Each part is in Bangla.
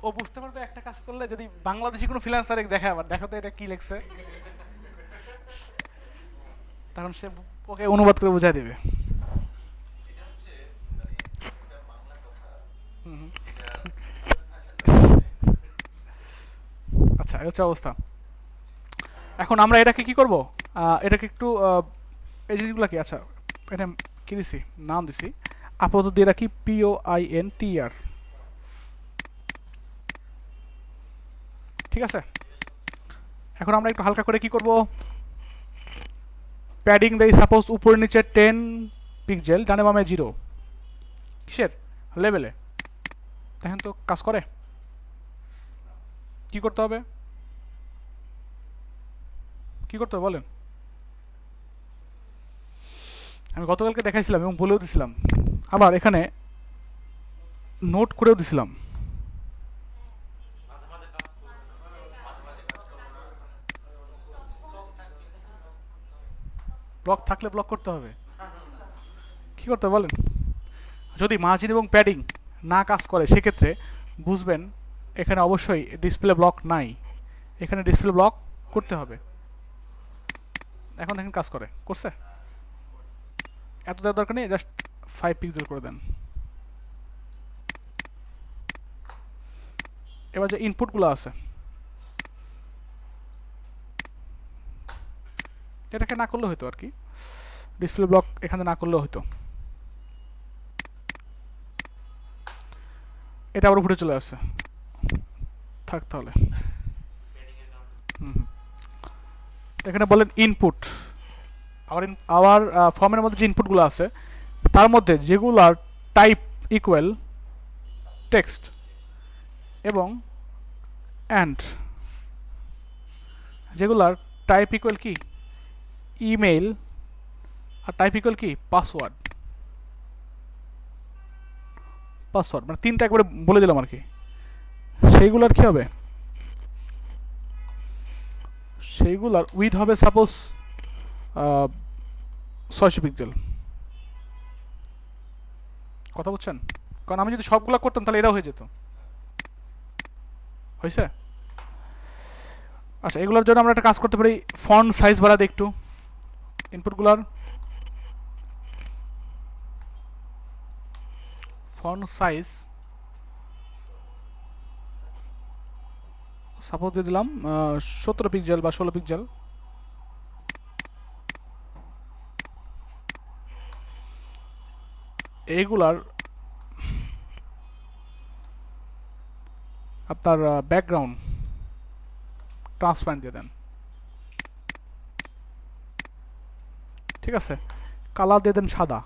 ও বুঝতে পারবে একটা কাজ করলে, যদি বাংলাদেশি কোনো ফ্রিল্যান্সার দেখে আবার দেখো তো এটা কি লিখছে, তখন সে ওকে অনুবাদ করে বুঝাই দিবে। আচ্ছা, এই হচ্ছে অবস্থা। এখন আমরা এটাকে কি করব, এটাকে একটু এই জিনিসগুলো কি, আচ্ছা এটা কি দিছি, নাম দিছি আপাতত দিয়ে রাখি POINTR, ঠিক আছে। এখন আমরা একটু হালকা করে কি করব, প্যাডিং দেই সাপোজ উপরে নিচে 10 পিক্সেল, ডানে বামে 0, কিসের লেভেলে, দেখেন তো কাজ করে, কি করতে হবে, কি করতে হবে বলেন। আমি গতকালকে দেখাইছিলাম এবং বলেও দিছিলাম, আবার এখানে নোট করেও দিছিলাম। ব্লক থাকলে ব্লক করতে হবে, কি করতে হবে বলেন। যদি মার্জিন এবং প্যাডিং না কাজ করে সেক্ষেত্রে বুঝবেন এখানে অবশ্যই ডিসপ্লে ব্লক নাই, এখানে ডিসপ্লে ব্লক করতে হবে। এখন দেখেন কাজ করে, করছে, এত দেওয়ার দরকার নেই, জাস্ট 5 পিক্সেল করে দেন। এবার যে ইনপুটগুলো আছে এটাকে না করলে হয়তো আর কি, ডিসপ্লে ব্লক এখানে না করলেও হয়তো, এটা আবার উপরে চলে আসছে, থাক তাহলে। এখানে বলেন ইনপুট, আবার ফর্মের মধ্যে যে ইনপুটগুলো আছে তার মধ্যে যেগুলার টাইপ ইকুয়াল টেক্সট এবং অ্যান্ড, যেগুলার টাইপ ইকুয়াল কি ইমেইল, আর টাইপ ইকুয়াল কি পাসওয়ার্ড, পাসওয়ার্ড মানে তিনটা একবারে বলে দিলাম আর কি, সেইগুলার কি হবে, সেইগুলার উইথ হবে সাপোজ 600 পিক্সেল, কথা বুঝছেন। কারণ আমি যদি সবগুলা করতাম তাহলে এটাও হয়ে যেত, হয়েছে। আচ্ছা, এগুলোর জন্য আমরা একটা কাজ করতে পারি, ফন্ট সাইজ বাড়া দিই একটু ইনপুটগুলার, ফন্ট সাইজ সাপোজ দিয়ে দিলাম 17 পিক্সেল বা 16 পিক্সেল। এইগুলার আপনার ব্যাকগ্রাউন্ড ট্রান্সপারেন্ট দিয়ে দেন, ঠিক আছে। কালার দিয়ে দেন সাদা,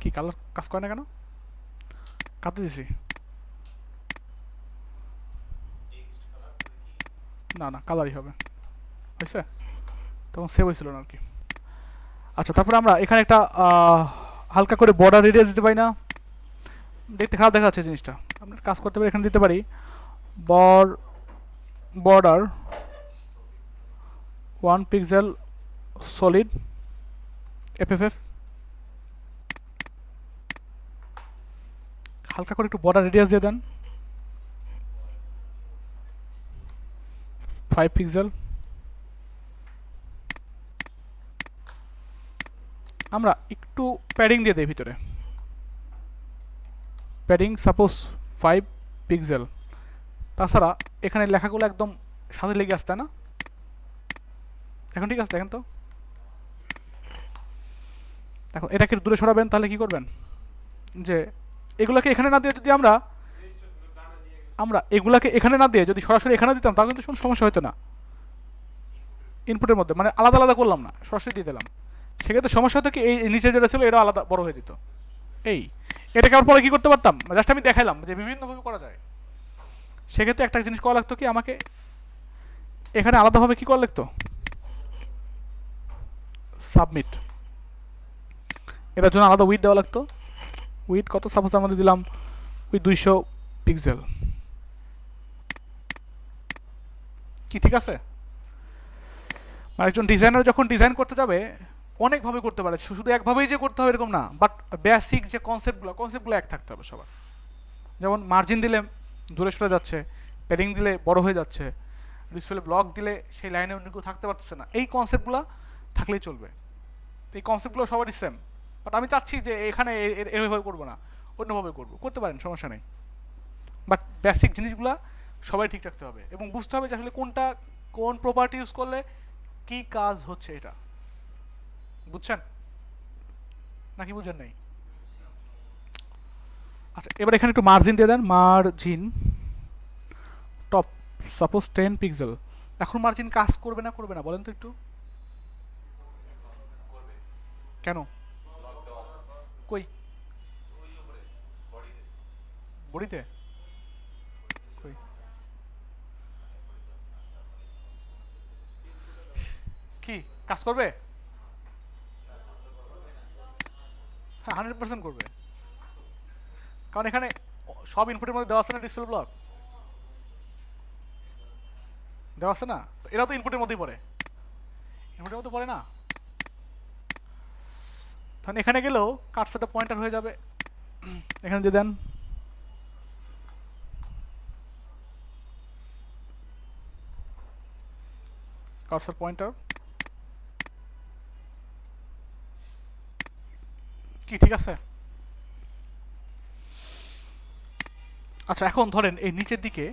কি কালার কাজ করে না কেন, কাটতে দিছি, না না কালারই হবে, হয়েছে, তখন সেভ হয়েছিল না আর কি। আচ্ছা, তারপরে আমরা এখানে একটা হালকা করে বর্ডার রেডিয়াস দিতে পারি না, দেখতে খারাপ দেখা যাচ্ছে জিনিসটা, আমরা কাজ করতে পারি, এখানে দিতে পারি বর্ডার 1 পিক্সেল সলিড FFF, হালকা করে একটু বর্ডার রেডিয়াস দিয়ে দেন 5 পিক্সেল। আমরা একটু প্যাডিং দিয়ে দিই ভিতরে, প্যাডিং সাপোজ 5 পিক্সেল। তাছাড়া এখানে লেখাগুলো একদম সাথে লেগে আসতে না, এখন ঠিক আছে। দেখেন তো, এখন এটাকে দূরে সরাবেন, তাহলে কি করবেন, যে এগুলাকে এখানে না দিয়ে যদি আমরা এগুলাকে এখানে না দিয়ে যদি সরাসরি এখানে দিতাম তাহলে কিন্তু কোনো সমস্যা হতো না, ইনপুটের মধ্যে মানে আলাদা আলাদা করলাম না, সরাসরি দিয়ে দিলাম, সেক্ষেত্রে সমস্যা হতো কি, এই নিচে যেটা ছিল এটা আলাদা বড় হয়ে যেত। এই এটাকে আবার পরে কী করতে পারতাম, জাস্ট আমি দেখাইলাম যে বিভিন্নভাবে করা যায়। সেক্ষেত্রে একটা জিনিস করা লাগতো কি, আমাকে এখানে আলাদাভাবে কী করা লাগতো, সাবমিট, এটার জন্য আলাদা উইথ দেওয়া লাগতো। উইথ কত, সাপোজ আমাদের দিলাম উইথ 200 পিক্সেল, কি ঠিক আছে। আর একজন ডিজাইনার যখন ডিজাইন করতে যাবে অনেকভাবে করতে পারে, শুধু একভাবেই যে করতে হবে এরকম না, বাট বেসিক যে কনসেপ্টগুলো এক থাকতে হবে সবার। যেমন মার্জিন দিলে দূরে সরে যাচ্ছে, প্যাডিং দিলে বড় হয়ে যাচ্ছে, ডিসপ্লে ব্লক দিলে সেই লাইনে অন্য কেউ থাকতে পারতেছে না, এই কনসেপ্টগুলো থাকলেই চলবে। এই কনসেপ্টগুলো সবারই সেম, বাট আমি চাচ্ছি যে এখানে এভাবে করবো না, অন্যভাবে করবো, করতে পারেন, সমস্যা নেই। বাট বেসিক জিনিসগুলো সবাই ঠিক রাখতে হবে এবং বুঝতে হবে যে আসলে কোন প্রপার্টি ইউজ করলে কি কাজ হচ্ছে, এটা বুঝছেন নাকি বুঝেন নাই? আচ্ছা, এবার এখানে একটু মার্জিন দিয়ে দেন, মার্জিন টপ সাপোজ 10 পিক্সেল। এখন মার্জিন কাজ করবে না বলেন তো একটু, কেন? কই বডিতে? কই কি কাজ করবে? হ্যাঁ, 100% করবে, কারণ এখানে সব ইনপুটের মধ্যে দেওয়া আছে না ডিসপ্লে ব্লক, দেওয়া আছে না, এরা তো ইনপুটের মধ্যেই পড়ে, ইনপুটের মধ্যে পড়ে না, তখন এখানে গেলেও কার্সারটা পয়েন্টার হয়ে যাবে, এখানে দিয়ে দেন কার্সার পয়েন্টার। কি ঠিক আছে? আচ্ছা, এখন ধরেন এই নিচের দিকে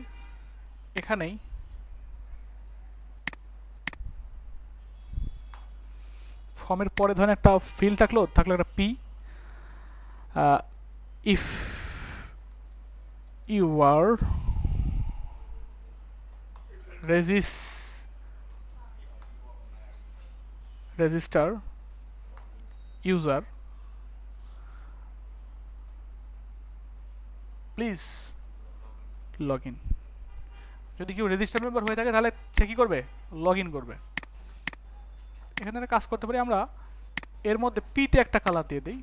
এখানেই ফর্মের পরে ধরেন একটা ফিল্ড থাকলো একটা P, if you are register user please log in. যদি কেউ রেজিস্টার মেম্বার হয়ে থাকে তাহলে সে কী করবে? লগ ইন করবে। এখানে কাজ করতে পারি আমরা, এর মধ্যে পিতে একটা কালার দিয়ে দিই,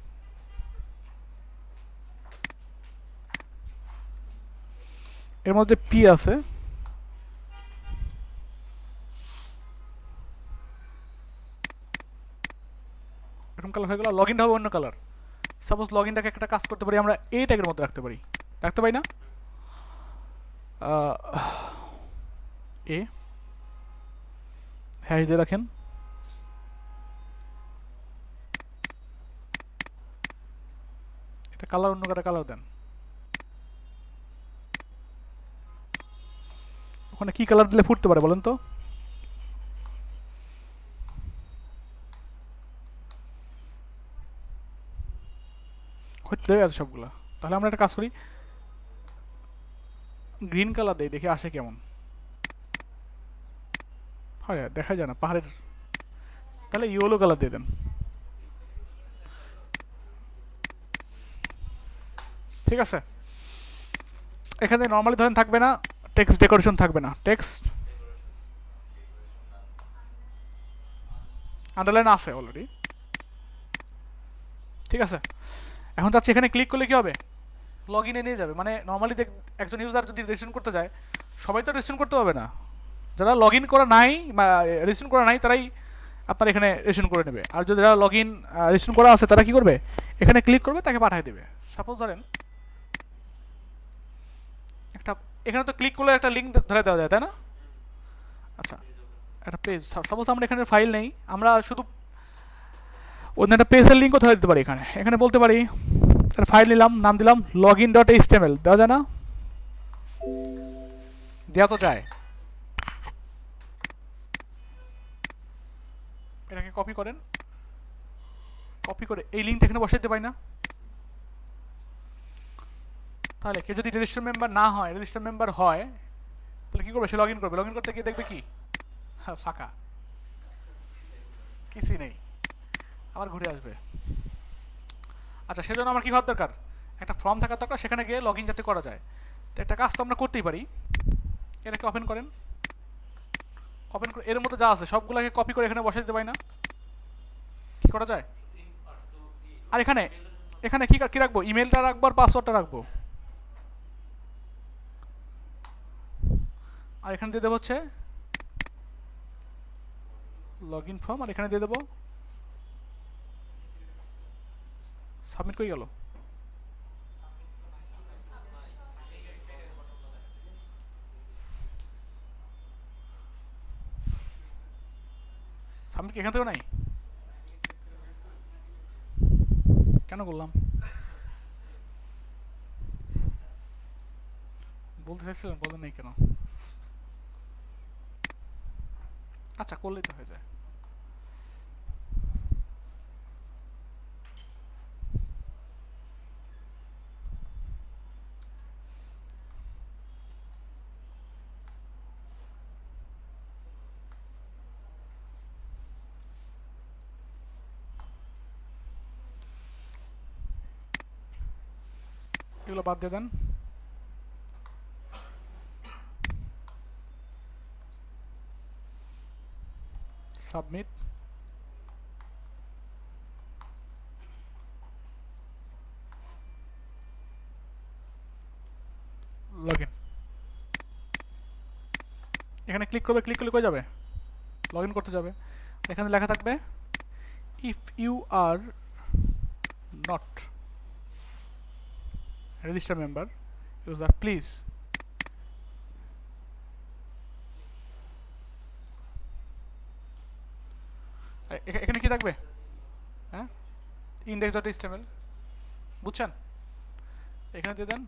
এর মধ্যে পি আছে, এরকম কালার হয়ে গেল, লগ ইনটা হবে অন্য কালার। সাপোজ লগ ইনটাকে একটা কাজ করতে পারি আমরা এই ট্যাগের মধ্যে রাখতে পারি না? এ হ্যাশ দিয়ে রাখেন, এটা কালার অন্য একটা কালার দেন, ওখানে কি কালার দিলে ফুটতে পারে বলেন তো? হয়ে আছে সবগুলা, তাহলে আমরা একটা কাজ করি, গ্রিন কালার দেই, দেখি আসে কেমন হয়, দেখা যায় না পাহাড়ের, তাহলে ইয়েলো কালার দিয়ে দেন, ঠিক আছে? এখানে নর্মালি ধরেন থাকবে না টেক্সট ডেকোরেশন, থাকবে না টেক্সট, আন্ডারলাইন আছে অলরেডি, ঠিক আছে? এখন চাচ্ছি এখানে ক্লিক করলে কি হবে? লগ ইনে নিয়ে যাবে, মানে নর্মালি একজন ইউজার যদি রেজিস্ট্রেশন করতে যায়, সবাই তো রেজিস্ট্রেশন করতে পারবে না, যারা লগ ইন করা নাই বা রেজিস্ট্রেশন করা নাই তারাই আপনার এখানে রেজিস্ট্রেশন করে নেবে, আর যদি যারা লগ ইন রেজিস্ট্রেশন করা আছে তারা কি করবে? এখানে ক্লিক করবে, তাকে পাঠিয়ে দেবে। সাপোজ ধরেন একটা, এখানে তো ক্লিক করলে একটা লিঙ্ক ধরে দেওয়া যায়, তাই না? আচ্ছা, একটা পেজ, সাপোজ আমরা এখানে ফাইল নেই, আমরা শুধু অন্য একটা পেজের লিঙ্কও ধরে দিতে পারি, এখানে বলতে পারি ফাইল নিলাম, নাম দিলাম login.html, দেওয়া যায় না? দেওয়া তো যায়, এটাকে কপি করেন, কপি করে এই লিঙ্কটা এখানে বসাইতে পারি না? তাহলে কেউ যদি রেজিস্টার মেম্বার না হয়, রেজিস্টার মেম্বার হয়, তাহলে কী করবে? সে লগ ইন করবে, লগ ইন করতে গিয়ে দেখবে কি ফাঁকা, কিছুই নেই, আবার ঘুরে আসবে। আচ্ছা, সেজন্য আমার কী হওয়ার দরকার? একটা ফর্ম থাকার দরকার, সেখানে গিয়ে লগ ইন যাতে করা যায়। তো একটা কাজ তো আমরা করতেই পারি, এটাকে ওপেন করেন, ওপেন করে এর মধ্যে যা আছে সবগুলোকে কপি করে এখানে বসাই দিতে পারি না? কী করা যায়? আর এখানে এখানে কী রাখবো? ইমেলটা রাখবো আর পাসওয়ার্ডটা রাখবো, আর এখানে দিয়ে দেবো হচ্ছে লগ ইন ফর্ম, আর এখানে দিয়ে দেবো সাবমিট। করে গেল? সাবমিট কি এখান থেকে নাই? কেন করলাম? বলতে চাইছিলেন, বলেন নাই কেন? আচ্ছা, করলেই তো হয়ে যায়। এগুলো বাদ দিয়ে দেন। সাবমিট। Log in. এখানে ক্লিক করবে, ক্লিক করলে কই যাবে? লগ ইন করতে যাবে। এখানে লেখা থাকবে if you are not register member user please এখানে কি থাকবে? হ্যাঁ, ইন্ডেক্স ডট এইচটিএমএল, বুঝছেন? এখানে দিয়ে দেন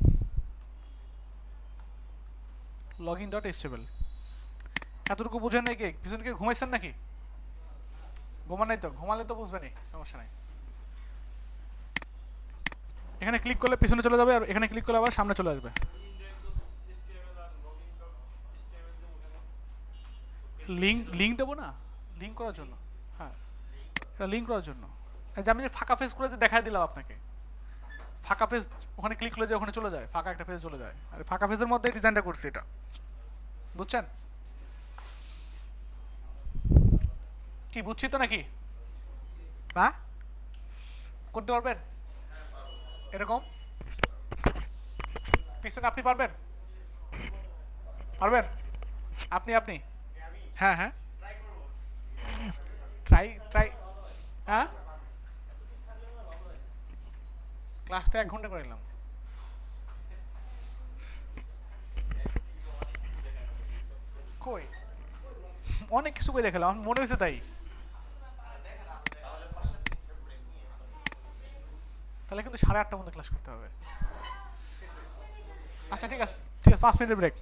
লগ ইন ডট এইচটিএমএল। এতটুকু বুঝেন নাই? কে পিছনে কে ঘুমাইছেন নাকি? ঘুমান নাই তো? ঘুমালে তো বুঝবেনি, সমস্যা নাই। এখানে ক্লিক করলে পিছনে চলে যাবে, আর এখানে ক্লিক করলে আবার সামনে চলে আসবে। লিঙ্ক দেবো না? লিঙ্ক করার জন্য। হ্যাঁ, এটা লিঙ্ক করার জন্য। যে আমি যে ফাঁকা পেজ করে যে দেখাই দিলাম আপনাকে, ফাঁকা পেজ ওখানে ক্লিক করলে যে ওখানে চলে যায়, ফাঁকা একটা পেজ চলে যায়। আর ফাঁকা পেজের মধ্যে ডিজাইনটা করছি এটা, বুঝছেন? কি বুঝছি তো নাকি? হ্যাঁ, করতে পারবেন এরকম? পিছনে আপনি পারবেন? পারবেন? আপনি আপনি হ্যাঁ হ্যাঁ, ট্রাই ট্রাই। হ্যাঁ, ক্লাসটা 1 ঘন্টা করে নিলাম। কই অনেক কিছু করে দেখালাম, আমার মনে হয়েছে তাই। তাহলে কিন্তু 8:30টার মধ্যে ক্লাস করতে হবে। আচ্ছা ঠিক আছে, ঠিক আছে, 5 মিনিটের ব্রেক।